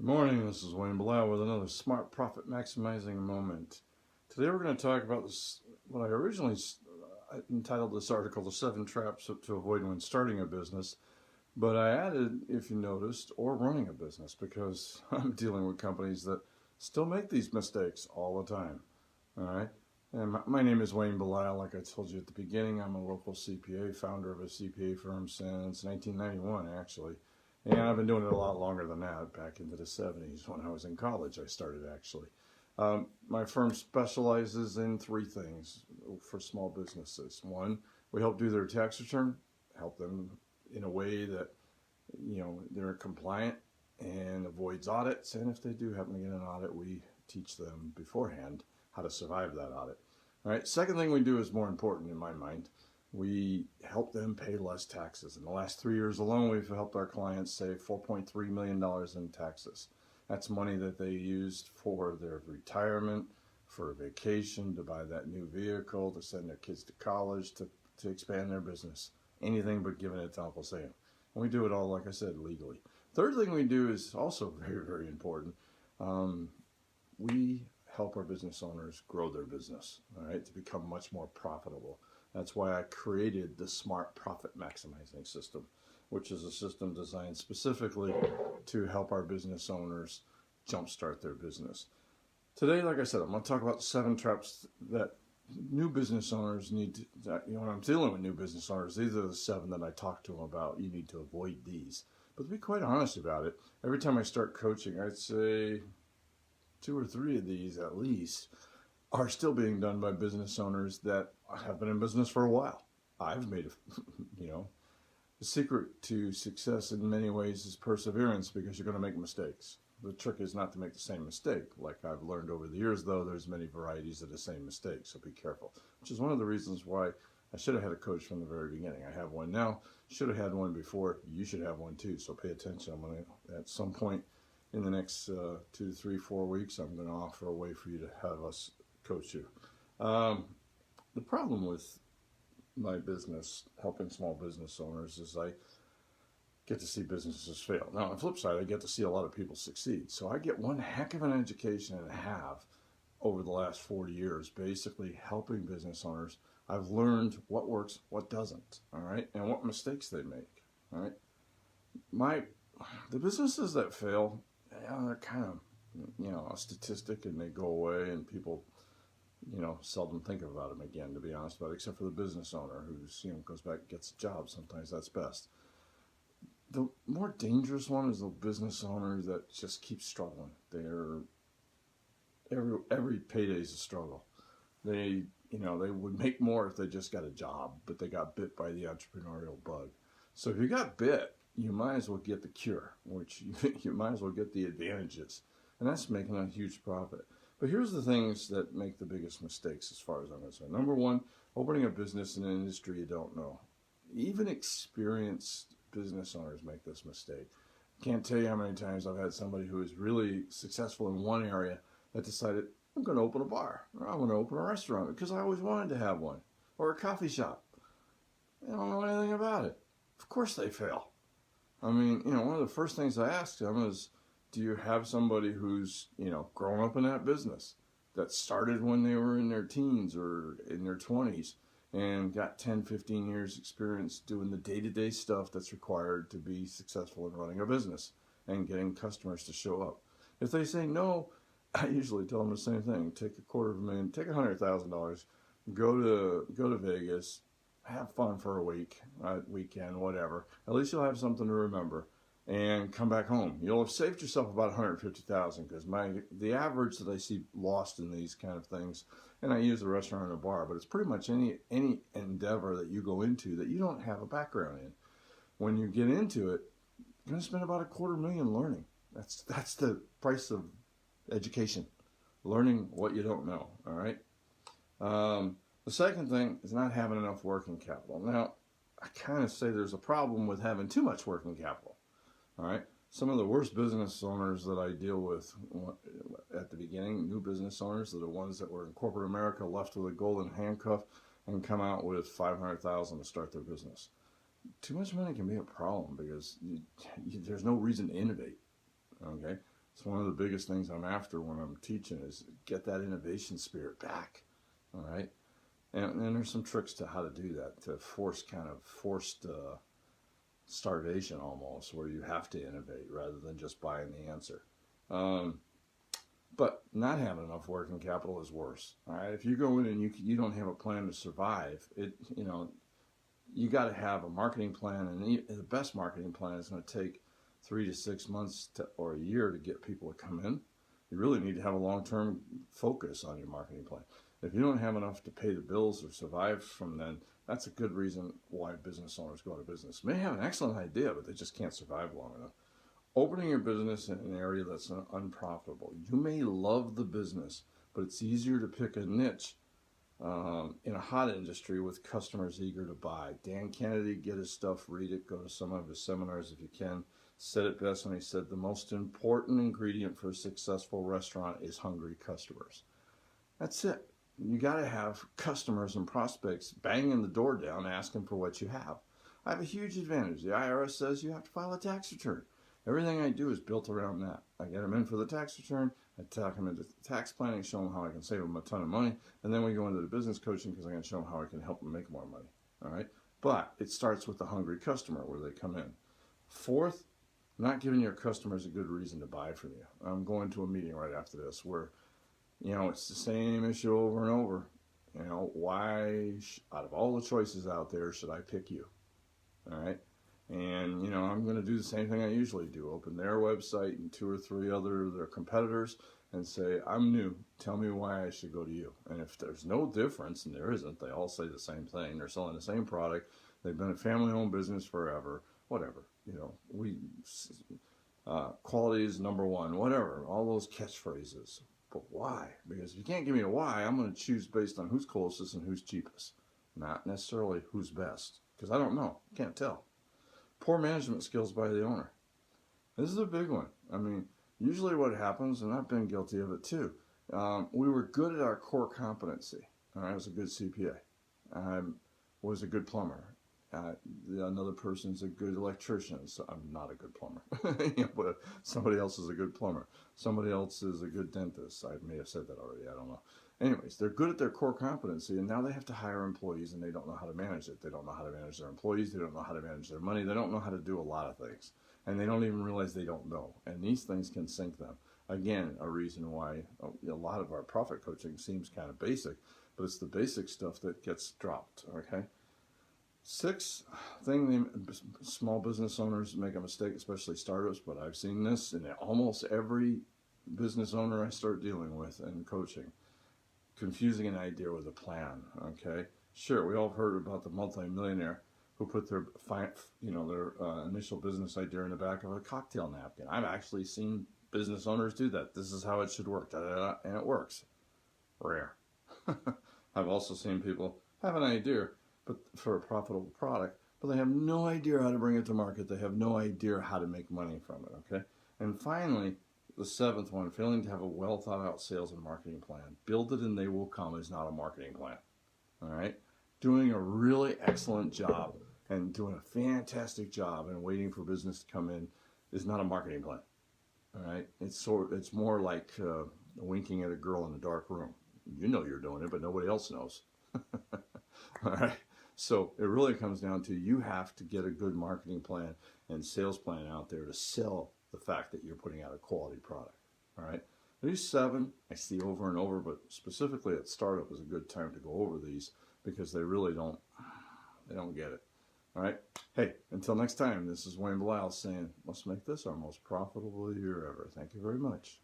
Good morning, this is Wayne Bilal with another Smart Profit Maximizing Moment. Today we're going to talk about this, what I originally entitled this article, The 7 Traps to Avoid When Starting a Business, but I added, if you noticed, or running a business, because I'm dealing with companies that still make these mistakes all the time. All right? And my name is Wayne Bilal. Like I told you at the beginning, I'm a local CPA, founder of a CPA firm since 1991, actually. And I've been doing it a lot longer than that, back into the 70s when I was in college. I started actually. My firm specializes in 3 things for small businesses. One, we help do their tax return, help them in a way that they're compliant and avoids audits. And if they do happen to get an audit, we teach them beforehand how to survive that audit. All right. Second thing we do is more important in my mind. We help them pay less taxes. In the last 3 years alone, we've helped our clients save $4.3 million in taxes. That's money that they used for their retirement, for a vacation, to buy that new vehicle, to send their kids to college, to expand their business. Anything but giving it to Uncle Sam. And we do it all, like I said, legally. Third thing we do is also very, very important. We help our business owners grow their business, all right, to become much more profitable. That's why I created the Smart Profit Maximizing System, which is a system designed specifically to help our business owners jumpstart their business. Today, like I said, I'm going to talk about 7 traps that new business owners need to, when I'm dealing with new business owners, these are the 7 that I talk to them about. You need to avoid these. But to be quite honest about it, every time I start coaching, I'd say 2 or 3 of these at least are still being done by business owners that have been in business for a while. I've made the secret to success in many ways is perseverance, because you're going to make mistakes. The trick is not to make the same mistake. Like I've learned over the years, though, there's many varieties of the same mistake, so be careful. Which is one of the reasons why I should have had a coach from the very beginning. I have one now, should have had one before. You should have one too, so pay attention. I'm going to, at some point in the next 2, 3, 4 weeks, I'm going to offer a way for you to have us coach you. The problem with my business, helping small business owners, is I get to see businesses fail. Now, on the flip side, I get to see a lot of people succeed. So I get one heck of an education and have over the last 40 years, basically helping business owners. I've learned what works, what doesn't, all right, and what mistakes they make, all right. The businesses that fail, they're kind of, a statistic, and they go away, and people seldom think about them again, to be honest about it, except for the business owner who's, goes back and gets a job. Sometimes that's best. The more dangerous one is the business owner that just keeps struggling. They're, every payday is a struggle. They would make more if they just got a job, but they got bit by the entrepreneurial bug. So if you got bit, you might as well get the cure, which you might as well get the advantages. And that's making a huge profit. But here's the things that make the biggest mistakes as far as I'm concerned. Number one, opening a business in an industry you don't know. Even experienced business owners make this mistake. Can't tell you how many times I've had somebody who is really successful in one area that decided, I'm going to open a bar, or I'm going to open a restaurant because I always wanted to have one, or a coffee shop. They don't know anything about it. Of course they fail. I mean, one of the first things I ask them is, do you have somebody who's, grown up in that business, that started when they were in their teens or in their 20s and got 10, 15 years experience doing the day-to-day stuff that's required to be successful in running a business and getting customers to show up? If they say no, I usually tell them the same thing. Take $250,000, take $100,000, go to Vegas, have fun for a weekend, whatever. At least you'll have something to remember, and come back home. You'll have saved yourself about $150,000, because the average that I see lost in these kind of things, and I use a restaurant and a bar, but it's pretty much any endeavor that you go into that you don't have a background in. When you get into it, you're going to spend about $250,000 learning. That's the price of education, learning what you don't know. All right. The second thing is not having enough working capital. Now, I kind of say there's a problem with having too much working capital. All right. Some of the worst business owners that I deal with at the beginning, new business owners, are the ones that were in corporate America, left with a golden handcuff, and come out with $500,000 to start their business. Too much money can be a problem, because there's no reason to innovate. Okay. It's one of the biggest things I'm after when I'm teaching is get that innovation spirit back. All right. And there's some tricks to how to do that, to forced starvation almost, where you have to innovate rather than just buying the answer. But not having enough working capital is worse. All right. If you go in and you don't have a plan to survive, you got to have a marketing plan, and the best marketing plan is going to take 3 to 6 months or a year to get people to come in. You really need to have a long-term focus on your marketing plan. If you don't have enough to pay the bills or survive from then, that's a good reason why business owners go to business. May have an excellent idea, but they just can't survive long enough. Opening your business in an area that's unprofitable. You may love the business, but it's easier to pick a niche in a hot industry with customers eager to buy. Dan Kennedy, get his stuff, read it, go to some of his seminars if you can. Said it best when he said the most important ingredient for a successful restaurant is hungry customers. That's it. You got to have customers and prospects banging the door down asking for what you have. I have a huge advantage. The IRS says you have to file a tax return. Everything I do is built around that. I get them in for the tax return, I talk them into tax planning, show them how I can save them a ton of money, and then we go into the business coaching because I can show them how I can help them make more money. All right? But it starts with the hungry customer where they come in. Fourth, not giving your customers a good reason to buy from you. I'm going to a meeting right after this where, it's the same issue over and over. Why, out of all the choices out there, should I pick you? All right? And, I'm going to do the same thing I usually do. Open their website and 2 or 3 their competitors and say, I'm new. Tell me why I should go to you. And if there's no difference, and there isn't, they all say the same thing. They're selling the same product. They've been a family-owned business forever. Whatever. Quality is number one. Whatever. All those catchphrases. But why? Because if you can't give me a why, I'm going to choose based on who's closest and who's cheapest. Not necessarily who's best. Because I don't know. Can't tell. Poor management skills by the owner. This is a big one. Usually what happens, and I've been guilty of it too, we were good at our core competency. All right, I was a good CPA. I was a good plumber. Another person's a good electrician. So I'm not a good plumber. But somebody else is a good plumber. Somebody else is a good dentist. I may have said that already. I don't know. Anyways, they're good at their core competency, and now they have to hire employees, and they don't know how to manage it. They don't know how to manage their employees. They don't know how to manage their money. They don't know how to do a lot of things, and they don't even realize they don't know. And these things can sink them. Again, a reason why a lot of our profit coaching seems kind of basic, but it's the basic stuff that gets dropped, okay? 6th thing, small business owners make a mistake, especially startups, but I've seen this in almost every business owner I start dealing with and coaching. Confusing an idea with a plan, okay? Sure, we all have heard about the multi-millionaire who put their initial business idea in the back of a cocktail napkin. I've actually seen business owners do that. This is how it should work, and it works. Rare. I've also seen people have an idea but for a profitable product, but they have no idea how to bring it to market. They have no idea how to make money from it, okay? And finally, the 7th one, failing to have a well thought out sales and marketing plan. Build it and they will come is not a marketing plan. All right? Doing a really excellent job and doing a fantastic job and waiting for business to come in is not a marketing plan. All right? It's more like winking at a girl in a dark room. You know you're doing it, but nobody else knows. All right? So it really comes down to you have to get a good marketing plan and sales plan out there to sell the fact that you're putting out a quality product. All right. These 7 I see over and over, but specifically at startup is a good time to go over these because they really don't get it. All right. Hey, until next time, this is Wayne Belial saying, let's make this our most profitable year ever. Thank you very much.